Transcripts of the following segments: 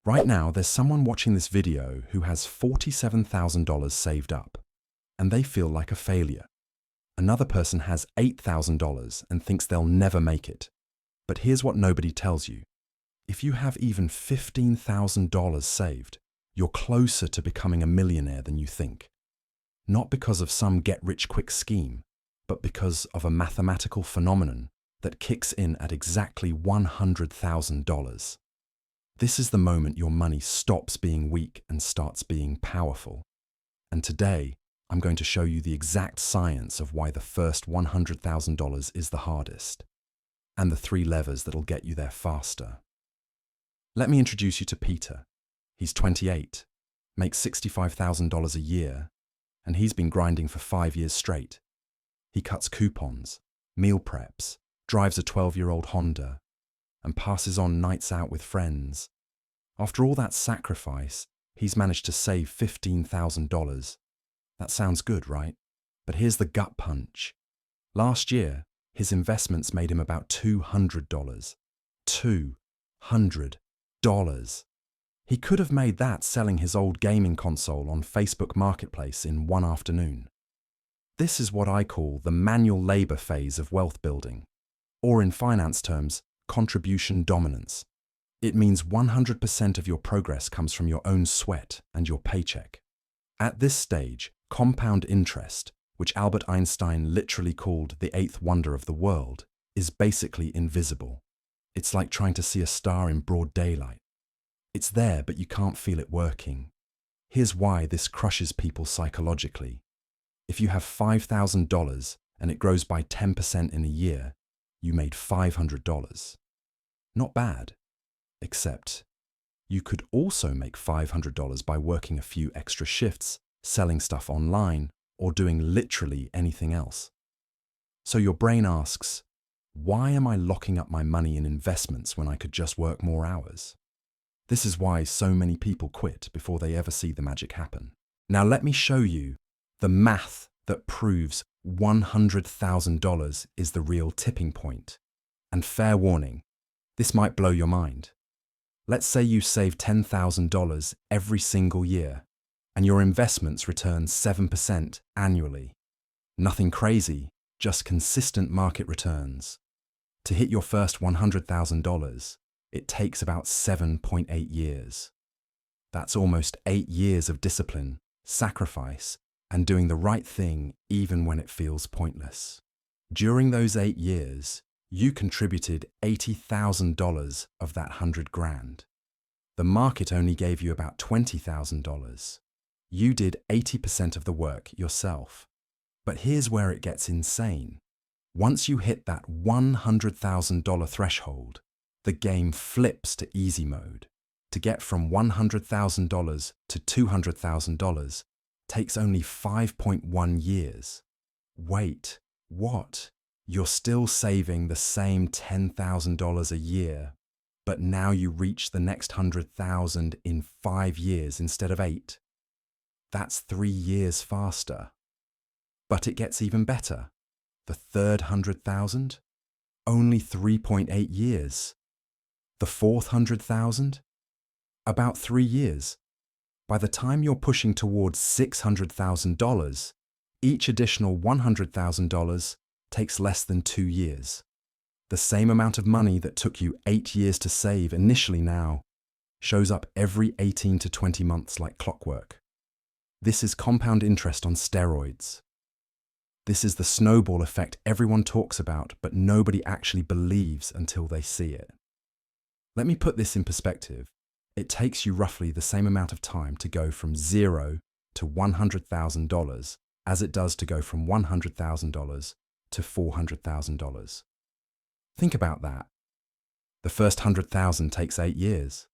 Right now, there's someone watching this video who has $47,000 saved up, and they feel like a failure. Another person has $8,000 and thinks they'll never make it. But here's what nobody tells you. If you have even $15,000 saved, you're closer to becoming a millionaire than you think. Not because of some get-rich-quick scheme, but because of a mathematical phenomenon that kicks in at exactly $100,000. This is the moment your money stops being weak and starts being powerful. And today, I'm going to show you the exact science of why the first $100,000 is the hardest, and the 3 levers that'll get you there faster. Let me introduce you to Peter. He's 28, makes $65,000 a year, and he's been grinding for 5 years straight. He cuts coupons, meal preps, drives a 12-year-old Honda, and passes on nights out with friends. After all that sacrifice, he's managed to save $15,000. That sounds good, right? But here's the gut punch. Last year, his investments made him about $200. $200. He could have made that selling his old gaming console on Facebook Marketplace in one afternoon. This is what I call the manual labor phase of wealth building, or in finance terms, contribution dominance. It means 100% of your progress comes from your own sweat and your paycheck. At this stage, compound interest, which Albert Einstein literally called the 8th wonder of the world, is basically invisible. It's like trying to see a star in broad daylight. It's there, but you can't feel it working. Here's why this crushes people psychologically. If you have $5,000 and it grows by 10% in a year, you made $500. Not bad, except you could also make $500 by working a few extra shifts, selling stuff online, or doing literally anything else. So your brain asks, why am I locking up my money in investments when I could just work more hours? This is why so many people quit before they ever see the magic happen. Now let me show you the math that proves $100,000 is the real tipping point. And fair warning, this might blow your mind. Let's say you save $10,000 every single year, and your investments return 7% annually. Nothing crazy, just consistent market returns. To hit your first $100,000, it takes about 7.8 years. That's almost 8 years of discipline, sacrifice, and doing the right thing even when it feels pointless. During those 8 years, you contributed $80,000 of that $100,000. The market only gave you about $20,000. You did 80% of the work yourself. But here's where it gets insane. Once you hit that $100,000 threshold, the game flips to easy mode. To get from $100,000 to $200,000 takes only 5.1 years. Wait, what? You're still saving the same $10,000 a year, but now you reach the next 100,000 in 5 years instead of 8. That's 3 years faster. But it gets even better. The third 100,000? Only 3.8 years. The fourth 100,000? About 3 years. By the time you're pushing towards $600,000, each additional $100,000 takes less than 2 years. The same amount of money that took you 8 years to save initially now shows up every 18 to 20 months like clockwork. This is compound interest on steroids. This is the snowball effect everyone talks about, but nobody actually believes until they see it. Let me put this in perspective. It takes you roughly the same amount of time to go from $0 to $100,000 as it does to go from $100,000 to $400,000. Think about that. The first 100,000 takes 8 years.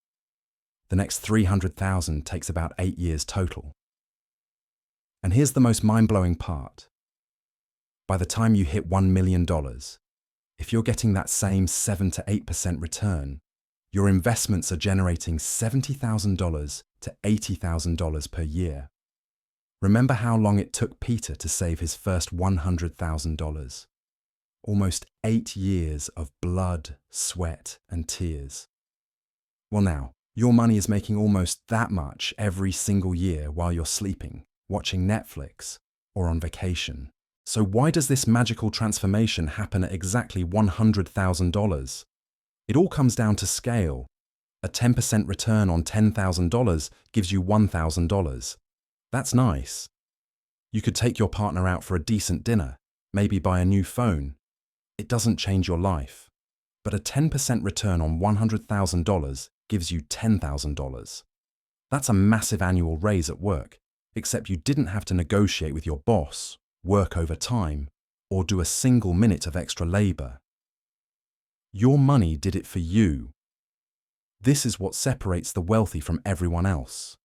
The next 300,000 takes about 8 years total. And here's the most mind-blowing part. By the time you hit $1 million, if you're getting that same 7 to 8% return, your investments are generating $70,000 to $80,000 per year. Remember how long it took Peter to save his first $100,000? Almost 8 years of blood, sweat, and tears. Well now, Your money is making almost that much every single year while you're sleeping, watching Netflix, or on vacation. So why does this magical transformation happen at exactly $100,000? It all comes down to scale. A 10% return on $10,000 gives you $1,000. That's nice. You could take your partner out for a decent dinner, maybe buy a new phone. It doesn't change your life. But a 10% return on $100,000 gives you $10,000. That's a massive annual raise at work, except you didn't have to negotiate with your boss, work overtime, or do a single minute of extra labor. Your money did it for you. This is what separates the wealthy from everyone else.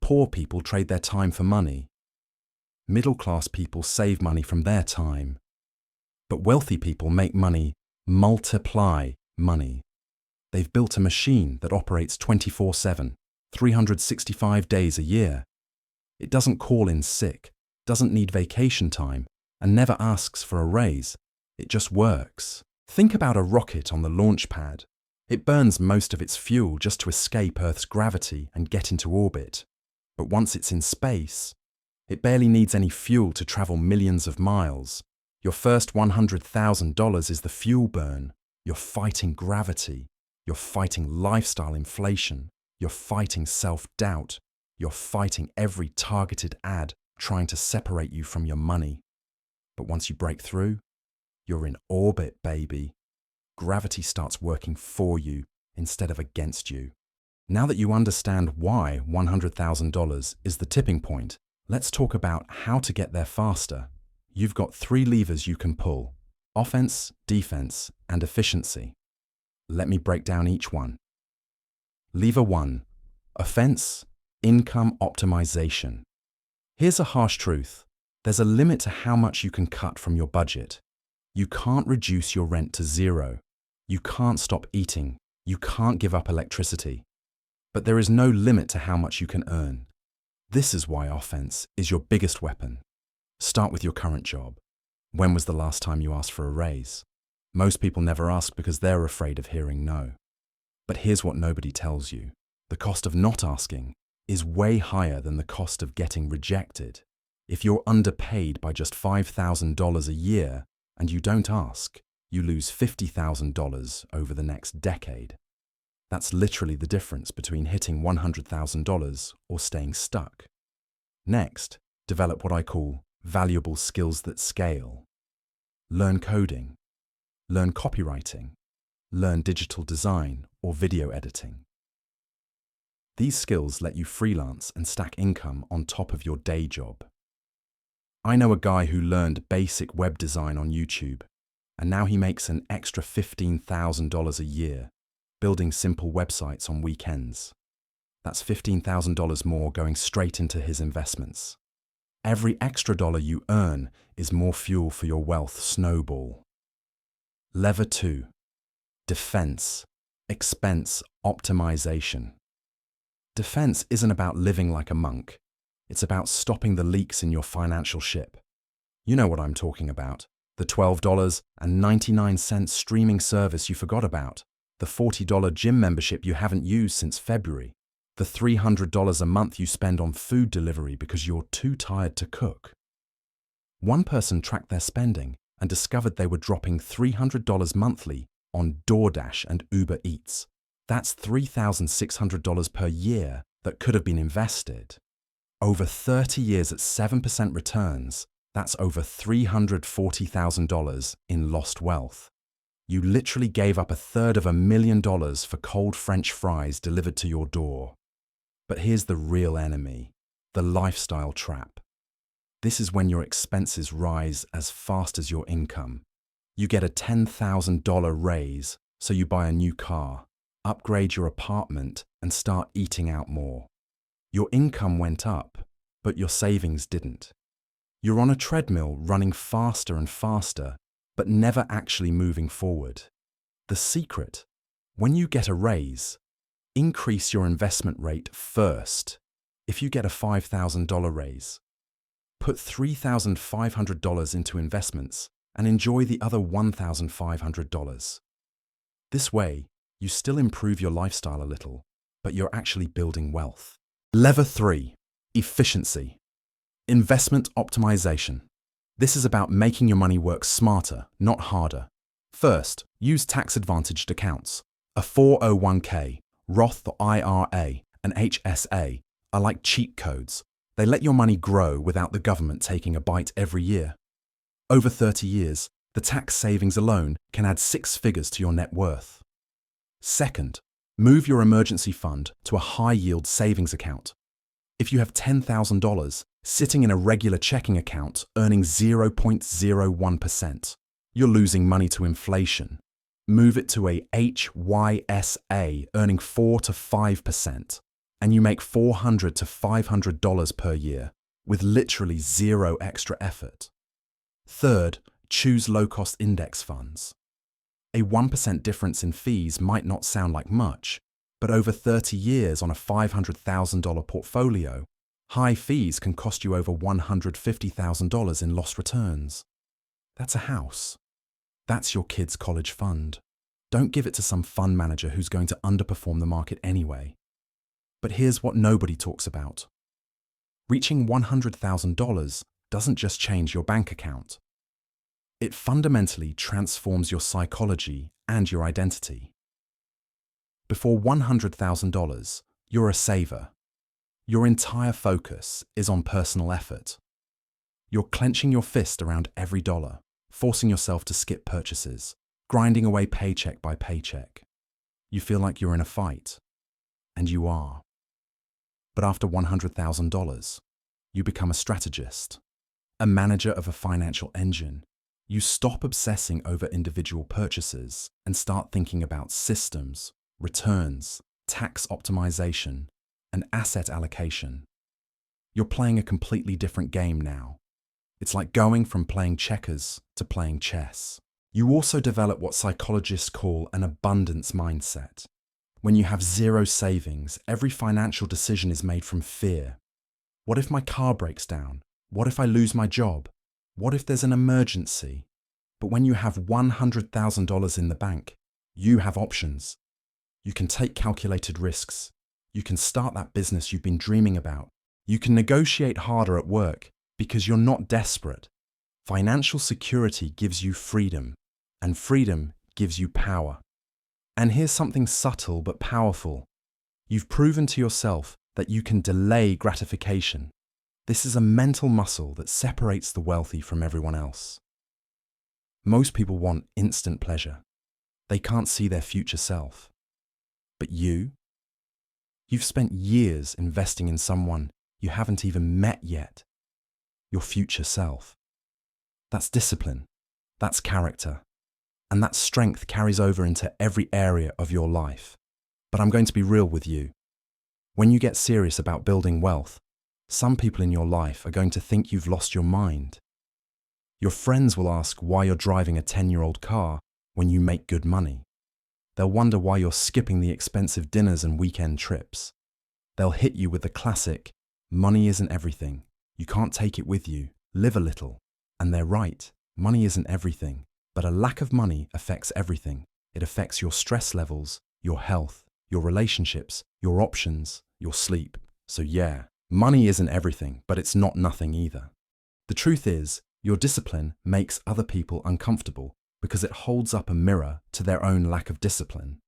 Poor people trade their time for money. Middle-class people save money from their time. But wealthy people make money, multiply money. They've built a machine that operates 24/7, 365 days a year. It doesn't call in sick, doesn't need vacation time, and never asks for a raise. It just works. Think about a rocket on the launch pad. It burns most of its fuel just to escape Earth's gravity and get into orbit. But once it's in space, it barely needs any fuel to travel millions of miles. Your first $100,000 is the fuel burn. You're fighting gravity. You're fighting lifestyle inflation. You're fighting self-doubt. You're fighting every targeted ad trying to separate you from your money. But once you break through, you're in orbit, baby. Gravity starts working for you instead of against you. Now that you understand why $100,000 is the tipping point, let's talk about how to get there faster. You've got 3 levers you can pull: offense, defense, and efficiency. Let me break down each one. Lever 1, offense, income optimization. Here's a harsh truth. There's a limit to how much you can cut from your budget. You can't reduce your rent to 0. You can't stop eating. You can't give up electricity. But there is no limit to how much you can earn. This is why offense is your biggest weapon. Start with your current job. When was the last time you asked for a raise? Most people never ask because they're afraid of hearing no. But here's what nobody tells you. The cost of not asking is way higher than the cost of getting rejected. If you're underpaid by just $5,000 a year and you don't ask, you lose $50,000 over the next decade. That's literally the difference between hitting $100,000 or staying stuck. Next, develop what I call valuable skills that scale. Learn coding, learn copywriting, learn digital design or video editing. These skills let you freelance and stack income on top of your day job. I know a guy who learned basic web design on YouTube, and now he makes an extra $15,000 a year, building simple websites on weekends. That's $15,000 more going straight into his investments. Every extra dollar you earn is more fuel for your wealth snowball. Lever 2, defense, expense optimization. Defense isn't about living like a monk. It's about stopping the leaks in your financial ship. You know what I'm talking about. The $12.99 streaming service you forgot about. The $40 gym membership you haven't used since February. The $300 a month you spend on food delivery because you're too tired to cook. One person tracked their spending and discovered they were dropping $300 monthly on DoorDash and Uber Eats. That's $3,600 per year that could have been invested. Over 30 years at 7% returns, that's over $340,000 in lost wealth. You literally gave up $250,000 for cold French fries delivered to your door. But here's the real enemy, the lifestyle trap. This is when your expenses rise as fast as your income. You get a $10,000 raise, so you buy a new car, upgrade your apartment, and start eating out more. Your income went up, but your savings didn't. You're on a treadmill running faster and faster, but never actually moving forward. The secret: when you get a raise, increase your investment rate first. If you get a $5,000 raise, put $3,500 into investments and enjoy the other $1,500. This way, you still improve your lifestyle a little, but you're actually building wealth. Lever 3. Efficiency. Investment optimization. This is about making your money work smarter, not harder. First, use tax-advantaged accounts. A 401k, Roth IRA, and HSA are like cheat codes. They let your money grow without the government taking a bite every year. Over 30 years, the tax savings alone can add 6 figures to your net worth. Second, move your emergency fund to a high-yield savings account. If you have $10,000 sitting in a regular checking account earning 0.01%, you're losing money to inflation. Move it to a HYSA earning 4 to 5%, and you make $400 to $500 per year with literally zero extra effort. Third, choose low-cost index funds. A 1% difference in fees might not sound like much, but over 30 years on a $500,000 portfolio, high fees can cost you over $150,000 in lost returns. That's a house. That's your kid's college fund. Don't give it to some fund manager who's going to underperform the market anyway. But here's what nobody talks about. Reaching $100,000 doesn't just change your bank account. It fundamentally transforms your psychology and your identity. Before $100,000, you're a saver. Your entire focus is on personal effort. You're clenching your fist around every dollar, forcing yourself to skip purchases, grinding away paycheck by paycheck. You feel like you're in a fight, and you are. But after $100,000, you become a strategist, a manager of a financial engine. You stop obsessing over individual purchases and start thinking about systems, returns, tax optimization, and asset allocation. You're playing a completely different game now. It's like going from playing checkers to playing chess. You also develop what psychologists call an abundance mindset. When you have zero savings, every financial decision is made from fear. What if my car breaks down? What if I lose my job? What if there's an emergency? But when you have $100,000 in the bank, you have options. You can take calculated risks. You can start that business you've been dreaming about. You can negotiate harder at work because you're not desperate. Financial security gives you freedom, and freedom gives you power. And here's something subtle but powerful. You've proven to yourself that you can delay gratification. This is a mental muscle that separates the wealthy from everyone else. Most people want instant pleasure. They can't see their future self. But you've spent years investing in someone you haven't even met yet. Your future self. That's discipline. That's character. And that strength carries over into every area of your life. But I'm going to be real with you. When you get serious about building wealth, some people in your life are going to think you've lost your mind. Your friends will ask why you're driving a 10-year-old car when you make good money. They'll wonder why you're skipping the expensive dinners and weekend trips. They'll hit you with the classic, money isn't everything. You can't take it with you. Live a little. And they're right. Money isn't everything. But a lack of money affects everything. It affects your stress levels, your health, your relationships, your options, your sleep. So yeah, money isn't everything, but it's not nothing either. The truth is, your discipline makes other people uncomfortable because it holds up a mirror to their own lack of discipline.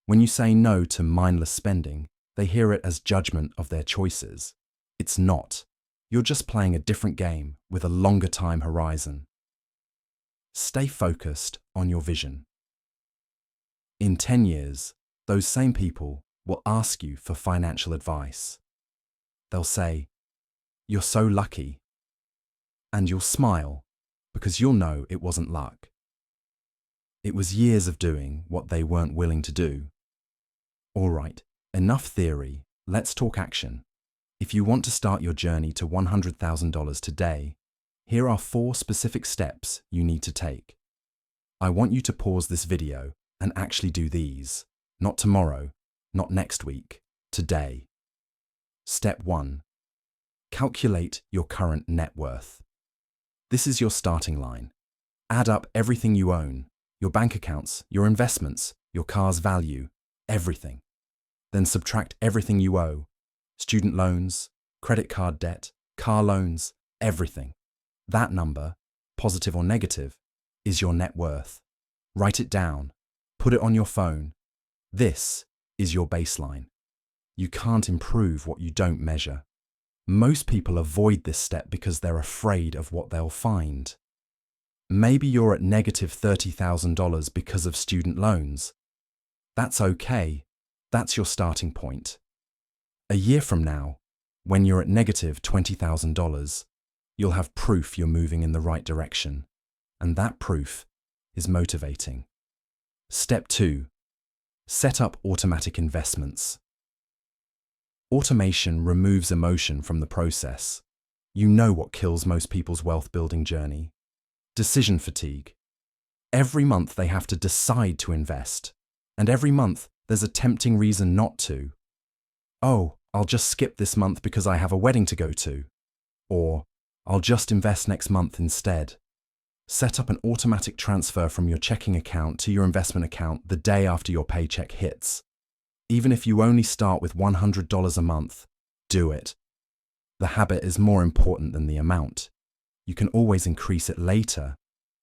When you say no to mindless spending, they hear it as judgment of their choices. It's not. You're just playing a different game with a longer time horizon. Stay focused on your vision. In 10 years, those same people will ask you for financial advice. They'll say, "You're so lucky." And you'll smile because you'll know it wasn't luck. It was years of doing what they weren't willing to do. All right, enough theory, let's talk action. If you want to start your journey to $100,000 today, here are 4 specific steps you need to take. I want you to pause this video and actually do these. Not tomorrow, not next week, today. Step 1. Calculate your current net worth. This is your starting line. Add up everything you own, your bank accounts, your investments, your car's value, everything. Then subtract everything you owe: student loans, credit card debt, car loans, everything. That number, positive or negative, is your net worth. Write it down. Put it on your phone. This is your baseline. You can't improve what you don't measure. Most people avoid this step because they're afraid of what they'll find. Maybe you're at negative $30,000 because of student loans. That's okay. That's your starting point. A year from now, when you're at negative $20,000, you'll have proof you're moving in the right direction. And that proof is motivating. Step 2. Set up automatic investments. Automation removes emotion from the process. You know what kills most people's wealth building journey: decision fatigue. Every month they have to decide to invest, and every month there's a tempting reason not to. Oh, I'll just skip this month because I have a wedding to go to. Or, I'll just invest next month instead. Set up an automatic transfer from your checking account to your investment account the day after your paycheck hits. Even if you only start with $100 a month, do it. The habit is more important than the amount. You can always increase it later,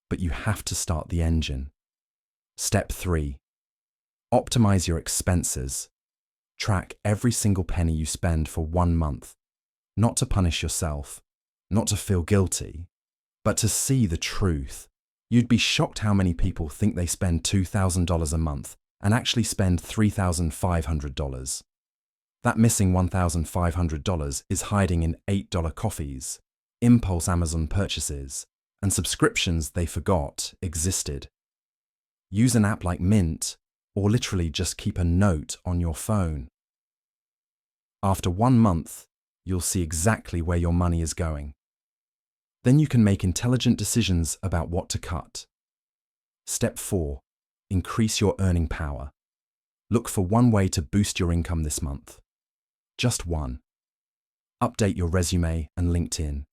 but you have to start the engine. Step 3. Optimize your expenses. Track every single penny you spend for 1 month, not to punish yourself, not to feel guilty, but to see the truth. You'd be shocked how many people think they spend $2,000 a month and actually spend $3,500. That missing $1,500 is hiding in $8 coffees, impulse Amazon purchases, and subscriptions they forgot existed. Use an app like Mint, or literally just keep a note on your phone. After 1 month, you'll see exactly where your money is going. Then you can make intelligent decisions about what to cut. Step 4. Increase your earning power. Look for one way to boost your income this month. Just one. Update your resume and LinkedIn.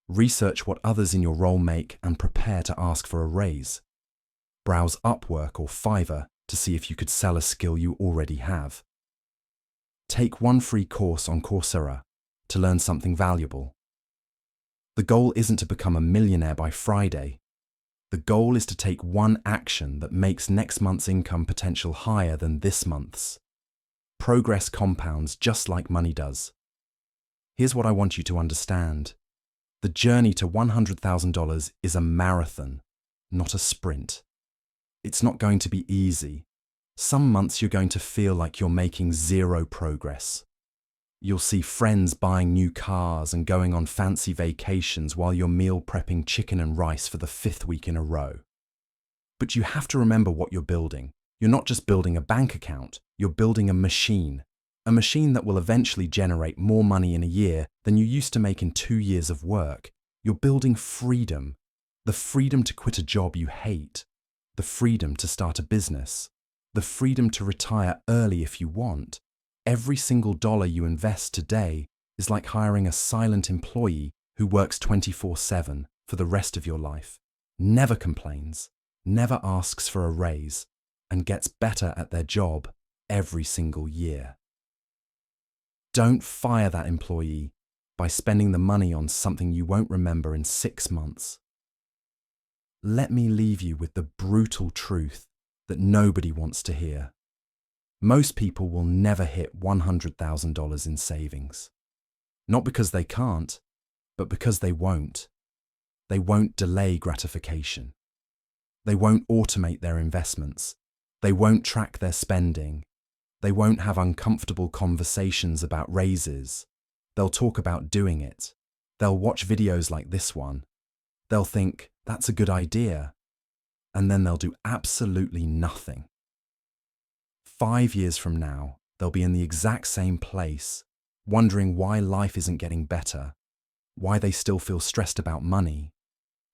Research what others in your role make and prepare to ask for a raise. Browse Upwork or Fiverr to see if you could sell a skill you already have. Take one free course on Coursera to learn something valuable. The goal isn't to become a millionaire by Friday. The goal is to take one action that makes next month's income potential higher than this month's. Progress compounds just like money does. Here's what I want you to understand. The journey to $100,000 is a marathon, not a sprint. It's not going to be easy. Some months you're going to feel like you're making zero progress. You'll see friends buying new cars and going on fancy vacations while you're meal prepping chicken and rice for the 5th week in a row. But you have to remember what you're building. You're not just building a bank account, you're building a machine that will eventually generate more money in a year than you used to make in 2 years of work. You're building freedom, the freedom to quit a job you hate, the freedom to start a business, the freedom to retire early if you want. Every single dollar you invest today is like hiring a silent employee who works 24/7 for the rest of your life, never complains, never asks for a raise, and gets better at their job every single year. Don't fire that employee by spending the money on something you won't remember in 6 months. Let me leave you with the brutal truth that nobody wants to hear. Most people will never hit $100,000 in savings. Not because they can't, but because they won't. They won't delay gratification. They won't automate their investments. They won't track their spending. They won't have uncomfortable conversations about raises. They'll talk about doing it. They'll watch videos like this one. They'll think, that's a good idea. And then they'll do absolutely nothing. 5 years from now, they'll be in the exact same place, wondering why life isn't getting better, why they still feel stressed about money,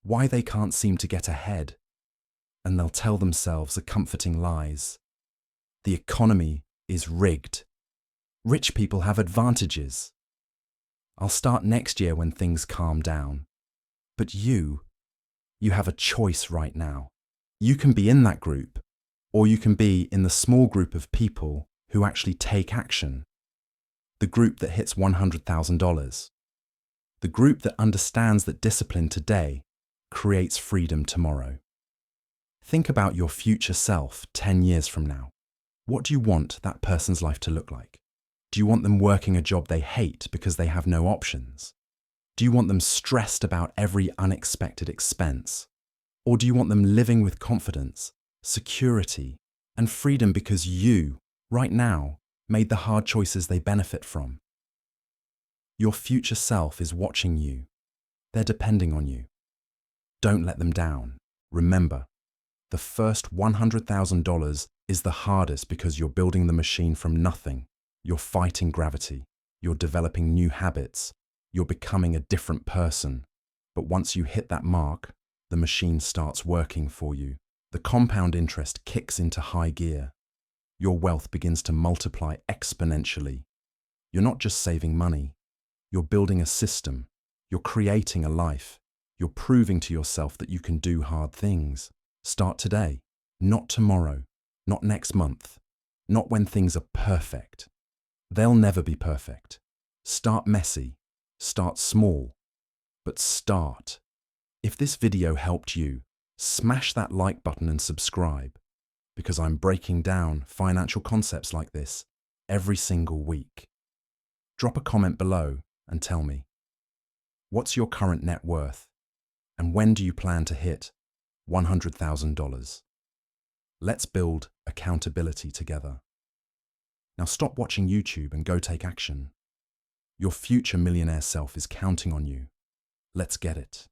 why they can't seem to get ahead. And they'll tell themselves the comforting lies. The economy is rigged. Rich people have advantages. I'll start next year when things calm down. But you have a choice right now. You can be in that group, or you can be in the small group of people who actually take action. The group that hits $100,000. The group that understands that discipline today creates freedom tomorrow. Think about your future self 10 years from now. What do you want that person's life to look like? Do you want them working a job they hate because they have no options? Do you want them stressed about every unexpected expense? Or do you want them living with confidence, security, and freedom because you, right now, made the hard choices they benefit from? Your future self is watching you. They're depending on you. Don't let them down. Remember, the first $100,000 is the hardest because you're building the machine from nothing. You're fighting gravity. You're developing new habits. You're becoming a different person. But once you hit that mark, the machine starts working for you. The compound interest kicks into high gear. Your wealth begins to multiply exponentially. You're not just saving money. You're building a system. You're creating a life. You're proving to yourself that you can do hard things. Start today, not tomorrow, not next month, not when things are perfect. They'll never be perfect. Start messy, start small, but start. If this video helped you, smash that like button and subscribe, because I'm breaking down financial concepts like this every single week. Drop a comment below and tell me, what's your current net worth, and when do you plan to hit $100,000? Let's build accountability together. Now stop watching YouTube and go take action. Your future millionaire self is counting on you. Let's get it.